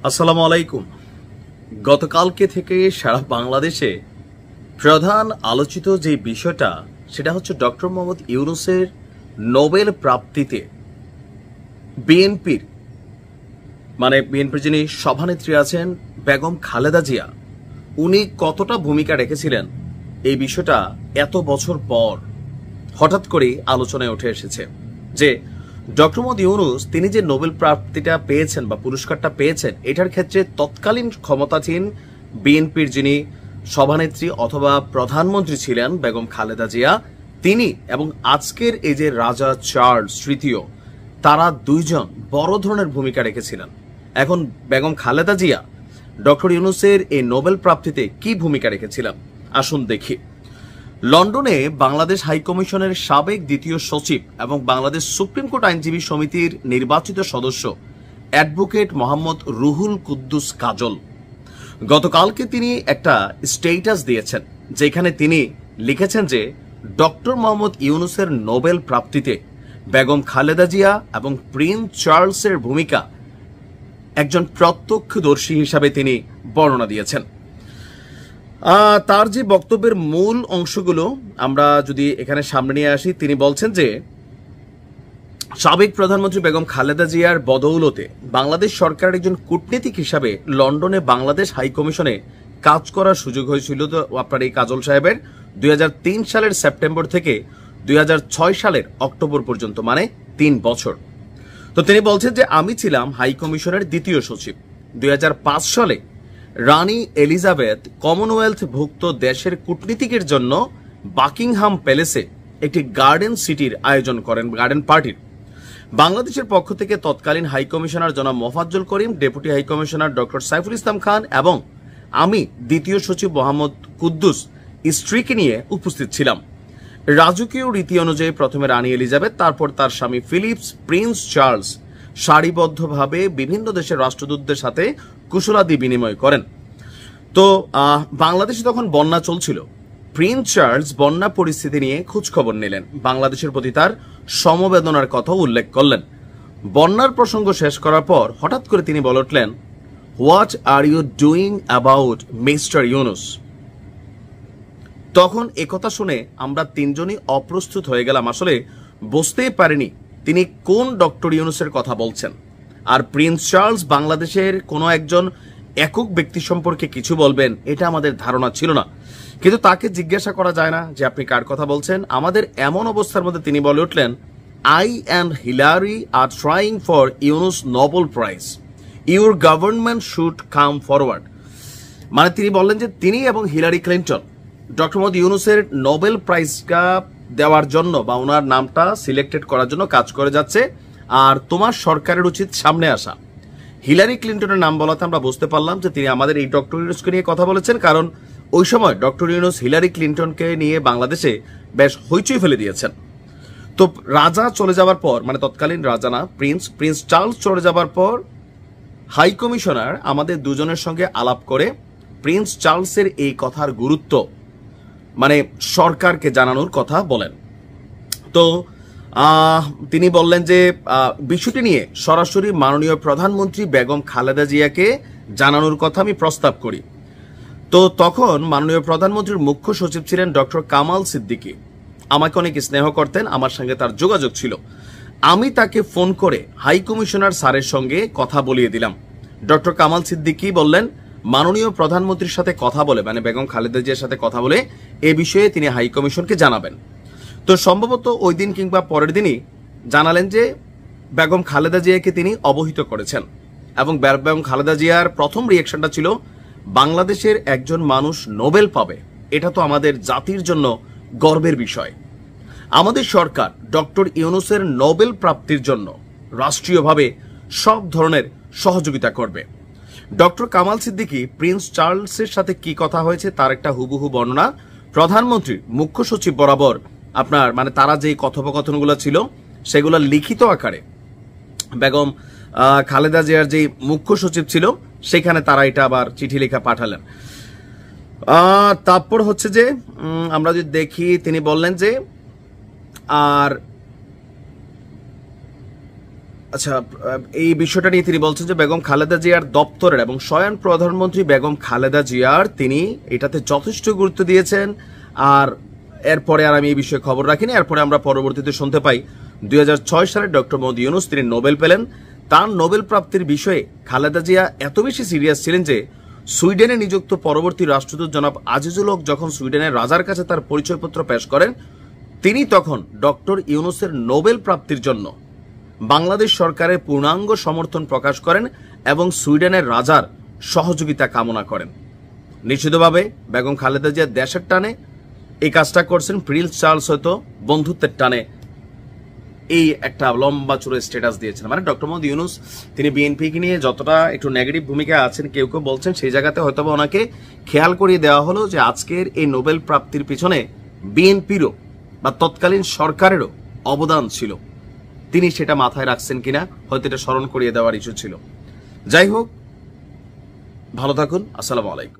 আসসালামু আলাইকুম। গতকালকে থেকে সারা বাংলাদেশে প্রধান আলোচিত যে বিষয়টা সেটা হচ্ছে ডক্টর মোহাম্মদ ইউনূসের নোবেল প্রাপ্তিতে বিএনপির যিনি সভানেত্রী আছেন বেগম খালেদা জিয়া, উনি কতটা ভূমিকা রেখেছিলেন এই বিষয়টা এত বছর পর হঠাৎ করে আলোচনায় উঠে এসেছে যে ডক্টর মোহাম্মদ ইউনূস তিনি যে নোবেল প্রাপ্তিটা পেয়েছেন বা পুরস্কারটা পেয়েছেন এটার ক্ষেত্রে তৎকালীন ক্ষমতাসীন বিএনপির যিনি সভানেত্রী অথবা প্রধানমন্ত্রী ছিলেন বেগম খালেদা জিয়া, তিনি এবং আজকের এই যে রাজা চার্লস তৃতীয়, তারা দুইজন বড় ধরনের ভূমিকা রেখেছিলেন। এখন বেগম খালেদা জিয়া ডক্টর ইউনূসের এই নোবেল প্রাপ্তিতে কি ভূমিকা রেখেছিলেন আসুন দেখি। লন্ডনে বাংলাদেশ হাইকমিশনের সাবেক দ্বিতীয় সচিব এবং বাংলাদেশ সুপ্রিম কোর্ট আইনজীবী সমিতির নির্বাচিত সদস্য অ্যাডভোকেট মোহাম্মদ রুহুল কুদ্দুস কাজল গতকালকে তিনি একটা স্টেটাস দিয়েছেন, যেখানে তিনি লিখেছেন যে ডক্টর মোহাম্মদ ইউনূসের নোবেল প্রাপ্তিতে বেগম খালেদা জিয়া এবং প্রিন্স চার্লসের ভূমিকা একজন প্রত্যক্ষদর্শী হিসাবে তিনি বর্ণনা দিয়েছেন। তার যে বক্তব্যের মূল অংশগুলো আমরা যদি এখানে সামনে নিয়ে আসি, তিনি বলছেন যে সাবেক প্রধানমন্ত্রী বেগম খালেদা জিয়ার বদৌলতে বাংলাদেশ সরকারের একজন কূটনীতিক হিসাবে লন্ডনে বাংলাদেশ হাইকমিশনে কাজ করার সুযোগ হয়েছিল তো আপনার এই কাজল সাহেবের 2003 সালের সেপ্টেম্বর থেকে 2006 সালের অক্টোবর পর্যন্ত, মানে 3 বছর। তো তিনি বলছেন যে আমি ছিলাম হাইকমিশনের দ্বিতীয় সচিব। 2005 সালে রানী এলিজাবেথ কমনওয়েলথভুক্ত দেশের কূটনীতিকের জন্য বাকিংহাম প্যালেসে একটি গার্ডেন সিটির আয়োজন করেন, গার্ডেন পার্টির। বাংলাদেশের পক্ষ থেকে তৎকালীন হাইকমিশনার জনাব মোফাজ্জল করিম, deputy high commissioner doctor Saiful Islam Khan এবং আমি দ্বিতীয় সচিব মোহাম্মদ কুদ্দুস স্ত্রীকে নিয়ে উপস্থিত ছিলাম। রাজকীয় রীতি অনুযায়ী প্রথমে রানী এলিজাবেথ, তারপর তার স্বামী ফিলিপস, প্রিন্স চার্লস সারিবদ্ধভাবে বিভিন্ন দেশের রাষ্ট্রদূতদের সাথে কুশলাদি বিনিময় করেন। তো বাংলাদেশে তখন বন্যা চলছিল। প্রিন্স চার্লস বন্যা পরিস্থিতি নিয়ে খোঁজখবর নিলেন, বাংলাদেশের প্রতি তার সমবেদনার কথা উল্লেখ করলেন। বন্যার প্রসঙ্গ শেষ করার পর হঠাৎ করে তিনি বলে উঠলেন, what are you doing about mister Yunus? তখন একথা শুনে আমরা তিনজনই অপ্রস্তুত হয়ে গেলাম, আসলে বুঝতেই পারিনি তিনি কোন ডক্টর ইউনূসের কথা বলছেন। আর প্রিন্স চার্লস বাংলাদেশের কোনো একজন একক ব্যক্তি সম্পর্কে কিছু বলবেন এটা আমাদের ধারণা ছিল না, কিন্তু তাকে জিজ্ঞাসা করা যায় না যে আপনি কার কথা বলছেন। আমাদের এমন অবস্থার মধ্যে তিনি বলে উঠলেন, I and Hillary are trying for Yunus Nobel prize, your government should come forward. মানে তিনি বললেন যে তিনি এবং হিলারি ক্লিন্টন ডক্টর মোহাম্মদ ইউনূসের নোবেল প্রাইজটা দেওয়ার জন্য বা ওনার নামটা সিলেক্টেড করার জন্য কাজ করে যাচ্ছে, আর তোমার সরকারের উচিত সামনে আসা। হিলারি ক্লিন্টনের নাম বলাতে আমরা বুঝতে পারলাম যে তিনি আমাদের এই ডক্টর ইউনূসকে নিয়ে কথা বলেছেন, কারণ ওই সময় ডক্টর ইউনূস হিলারি ক্লিন্টনকে নিয়ে বাংলাদেশে বেশ হইচই ফেলে দিয়েছেন। তো রাজা চলে যাওয়ার পর, মানে তৎকালীন রাজা না, প্রিন্স চার্লস চলে যাবার পর হাই কমিশনার আমাদের দুজনের সঙ্গে আলাপ করে প্রিন্স চার্লসের এই কথার গুরুত্ব মানে সরকারকে জানানোর কথা বলেন। তো তিনি বললেন যে বিষয়টি নিয়ে সরাসরি মাননীয় প্রধানমন্ত্রী বেগম খালেদা জিয়াকে জানানোর কথা আমি প্রস্তাব করি। তো তখন মাননীয় প্রধানমন্ত্রীর মুখ্য সচিব ছিলেন ডক্টর কামাল সিদ্দিকী, আমাকে অনেক স্নেহ করতেন, আমার সঙ্গে তার যোগাযোগ ছিল। আমি তাকে ফোন করে হাই কমিশনার স্যারের সঙ্গে কথা বলিয়ে দিলাম। ডক্টর কামাল সিদ্দিকী বললেন মাননীয় প্রধানমন্ত্রীর সাথে কথা বলে, মানে বেগম খালেদা জিয়ার সাথে কথা বলে এ বিষয়ে তিনি হাই কমিশনকে জানাবেন। তো সম্ভবত ওই দিন কিংবা পরের দিনই জানালেন যে বেগম খালেদা জিয়াকে তিনি অবহিত করেছেন, এবং বেগম খালেদা জিয়ার প্রথম রিয়েকশনটা ছিল বাংলাদেশের একজন মানুষ নোবেল পাবে, এটা তো আমাদের জাতির জন্য গর্বের বিষয়। আমাদের সরকার ডক্টর ইউনূসের নোবেল প্রাপ্তির জন্য রাষ্ট্রীয়ভাবে সব ধরনের সহযোগিতা করবে। ডক্টর কামাল সিদ্দিকী প্রিন্স চার্লসের সাথে কি কথা হয়েছে তার একটা হুবহু বর্ণনা প্রধানমন্ত্রীর মুখ্য সচিব বরাবর আপনার মানে তারা যে কথোপকথনগুলো ছিল সেগুলো লিখিত আকারে বেগম খালেদা জিয়ার যে মুখ্য সচিব ছিল সেখানে তারা এটা আবার চিঠি লেখা পাঠালেন। তারপর হচ্ছে যে আমরা যদি দেখি তিনি বললেন যে আর আচ্ছা, এই বিষয়টা নিয়ে তিনি বলছেন যে বেগম খালেদা জিয়ার দপ্তরের এবং স্বয়ং প্রধানমন্ত্রী বেগম খালেদা জিয়ার তিনি এটাতে যথেষ্ট গুরুত্ব দিয়েছেন। আর এরপরে আর আমি এই বিষয়ে খবর রাখিনি। এরপরে আমরা পরবর্তীতে শুনতে পাই 2006 সালে ডক্টর মোহাম্মদ ইউনূস তিনি নোবেল পেলেন। তার নোবেল প্রাপ্তির বিষয়ে খালেদা জিয়া এত বেশি সিরিয়াস ছিলেন যে সুইডেনে নিযুক্ত পরবর্তী রাষ্ট্রদূত জনাব আজিজুল হক যখন সুইডেনের রাজার কাছে তার পরিচয়পত্র পেশ করেন, তিনি তখন ডক্টর ইউনূসের নোবেল প্রাপ্তির জন্য বাংলাদেশ সরকারের পূর্ণাঙ্গ সমর্থন প্রকাশ করেন এবং সুইডেনের রাজার সহযোগিতা কামনা করেন। নিশ্চিতভাবে বেগম খালেদা জিয়া দেশের টানে এই কাজটা করছেন, প্রিন্স চার্লস হয়তো বন্ধুত্বের টানে এই একটা লম্বা চূড়ে স্ট্যাটাস দিয়েছেন। মানে ডক্টর মোহাম্মদ ইউনূস তিনি বিএনপিকে নিয়ে যতটা একটু নেগেটিভ ভূমিকা আছেন, কেউ কেউ বলছেন সেই জায়গাতে হয়তো ওনাকে খেয়াল করিয়ে দেওয়া হলো যে আজকের এই নোবেল প্রাপ্তির পিছনে বিএনপিরও বা তৎকালীন সরকারেরও অবদান ছিল। তিনি সেটা মাথায় রাখছেন কিনা হয়তো এটা স্মরণ করিয়ে দেওয়ার ইস্যু ছিল। যাই হোক, ভালো থাকুন। আসসালামু আলাইকুম।